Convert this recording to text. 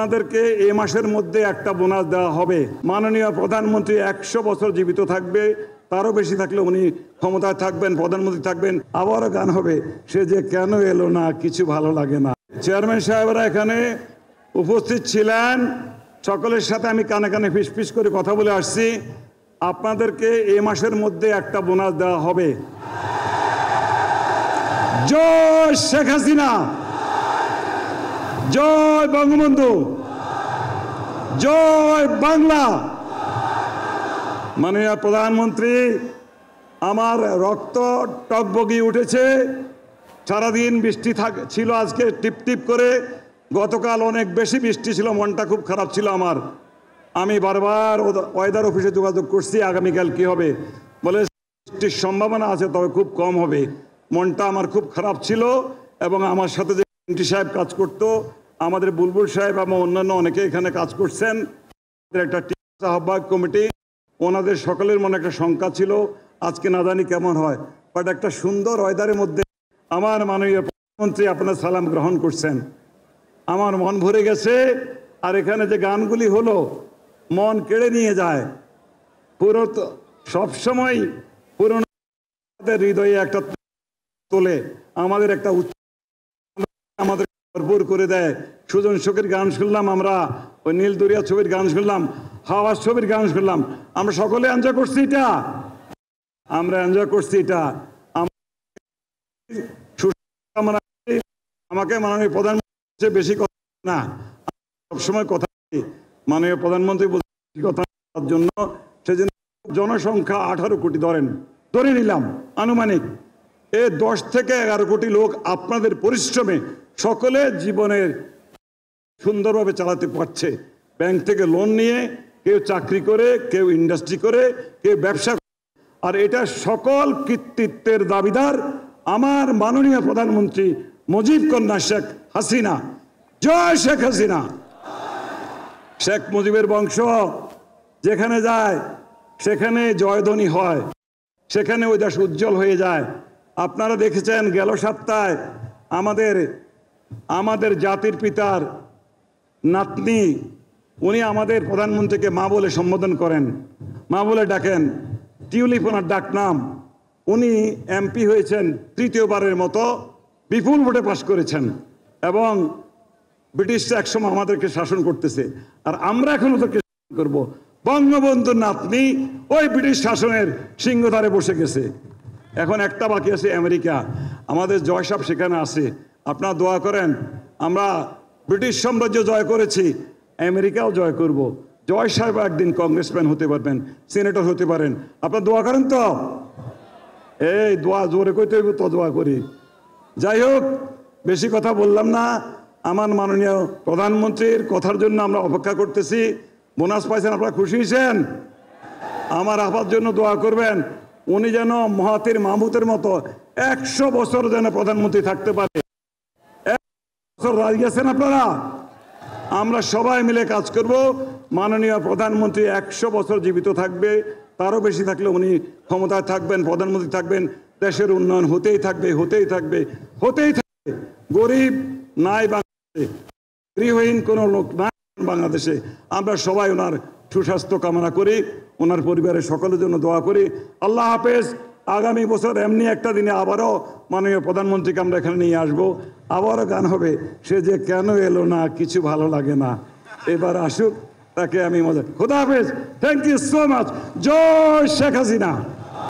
আপনাদেরকে এই মাসের মধ্যে একটা বোনাস দেওয়া হবে। মাননীয় প্রধানমন্ত্রী 100 বছর জীবিত থাকবে, তারও বেশি থাকলে উনি ক্ষমতায় থাকবেন, প্রধানমন্ত্রী থাকবেন। আবারও গান হবে, সে যে কেন এলো না, কিছু ভালো লাগে না। চেয়ারম্যান সাহেবরা এখানে উপস্থিত ছিলেন, সকলের সাথে আমি কানে কানে ফিসফিস করে কথা বলে আসছি। আপনাদেরকে এই মাসের মধ্যে একটা বোনাস দেওয়া হবে। জয় শেখ হাসিনা, জয় বঙ্গবন্ধু, জয় বাংলা। মাননীয় প্রধানমন্ত্রী, আমার রক্ত টকবগিয়ে উঠেছে। সারাদিন বৃষ্টি ছিল, আজকে টিপ টিপ করে। গতকাল অনেক বেশি বৃষ্টি ছিল, মনটা খুব খারাপ ছিল আমার। আমি বারবার ওয়েদার অফিসে যোগাযোগ করছি, আগামীকাল কি হবে, বলে বৃষ্টির সম্ভাবনা আছে, তবে খুব কম হবে। মনটা আমার খুব খারাপ ছিল। এবং আমার সাথে যে এমপি সাহেব কাজ করতো, আমাদের বুলবুল সাহেব এবং অন্যান্য অনেকে এখানে কাজ করছেন, একটা আহ্বায়ক কমিটি, ওনাদের সকলের মনে একটা শঙ্কা ছিল আজকে না জানি কেমন হয়। বাট একটা সুন্দর ওয়েদারের মধ্যে আমার মাননীয় প্রধানমন্ত্রী আপনার সালাম গ্রহণ করছেন, আমার মন ভরে গেছে। আর এখানে যে গানগুলি হলো, মন কেড়ে নিয়ে যায়। পুরো সবসময় পুরনো হৃদয়ে একটা তোলে, আমাদের একটা আমাদের ভরপুর করে দেয়। সুজন শোকের গান শুনলাম আমরা, ওই নীল দরিয়া ছবির গান শুনলাম, হাওয়াজ ছবির গান শুনলাম। আমরা সকলে এনজয় করছি এটা, আমরা এনজয় করছি এটা। আমাকে মাননীয় প্রধানমন্ত্রী বেশি কথা না, সবসময় কথা মাননীয় প্রধানমন্ত্রী কথার জন্য, সেজন্য জনসংখ্যা 18 কোটি ধরে নিলাম আনুমানিক। 10 থেকে 11 কোটি লোক আপনাদের পরিশ্রমে সকলে জীবনের সুন্দরভাবে চালাতে পারছে। ব্যাংক থেকে লোন নিয়ে, কেউ চাকরি করে, কেউ ইন্ডাস্ট্রি করে, কেউ ব্যবসা করে। আর এটা সকল কৃতিত্বের দাবিদার আমার মাননীয় প্রধানমন্ত্রী মুজিব কন্যা শেখ হাসিনা। জয় শেখ হাসিনা। শেখ মুজিবের বংশ যেখানে যায় সেখানে জয়ধ্বনি হয়, সেখানে ওই দেশ উজ্জ্বল হয়ে যায়। আপনারা দেখেছেন গেল সপ্তাহে আমাদের জাতির পিতার নাতনি, উনি আমাদের প্রধানমন্ত্রীকে মা বলে সম্বোধন করেন, মা বলে ডাকেন। টিউলিপ ওনার ডাক নাম। উনি এমপি হয়েছেন 3য়বারের মতো, বিপুল ভোটে পাশ করেছেন। এবং ব্রিটিশরা একসময় আমাদেরকে শাসন করতেছে, আর আমরা এখন ওদেরকে শাসন করবো। বঙ্গবন্ধুর নাতনি ওই ব্রিটিশ শাসনের সিংহদ্বারে বসে গেছে। এখন একটা বাকি আছে আমেরিকা। আমাদের জয় সাহেব সেখানে আছে, আপনারা দোয়া করেন। আমরা ব্রিটিশ সাম্রাজ্য জয় করেছি, আমেরিকাও জয় করব। জয় সাহেব একদিন কংগ্রেসম্যান হতে পারবেন, সিনেটর হতে পারেন। আপনারা দোয়া করেন তো? এই দোয়া জোরে কইতে হইব তো, দোয়া করি। যাই হোক, বেশি কথা বললাম না। আমার মাননীয় প্রধানমন্ত্রীর কথার জন্য আমরা অপেক্ষা করতেছি। বোনাস পাইছেন, আপনারা খুশি হয়েছেন? আমার আপার জন্য দোয়া করবেন, উনি যেন মহাতির মাহমুদের মতো 100 বছর যেন প্রধানমন্ত্রী থাকতে পারে। 100 বছর রাজি আছেন আপনারা? আমরা সবাই মিলে কাজ করব। মাননীয় প্রধানমন্ত্রী 100 বছর জীবিত থাকবে, তারও বেশি থাকলে উনি ক্ষমতায় থাকবেন, প্রধানমন্ত্রী থাকবেন। দেশের উন্নয়ন হতেই থাকবে, হতেই থাকবে, হতেই থাকবে। গরিব নাই বাংলাদেশে, গৃহহীন কোনো লোক নাই বাংলাদেশে। আমরা সবাই ওনার সুস্বাস্থ্য কামনা করি, ওনার পরিবারের সকলের জন্য দোয়া করি। আল্লাহ হাফেজ। আগামী বছর এমনি একটা দিনে আবারও মাননীয় প্রধানমন্ত্রীকে আমরা এখানে নিয়ে আসবো। আবারও গান হবে, সে যে কেন এলো না, কিছু ভালো লাগে না। এবার আসুক, তাকে আমি মজা। খোদা হাফেজ। Thank you so much. জয় শেখ হাসিনা।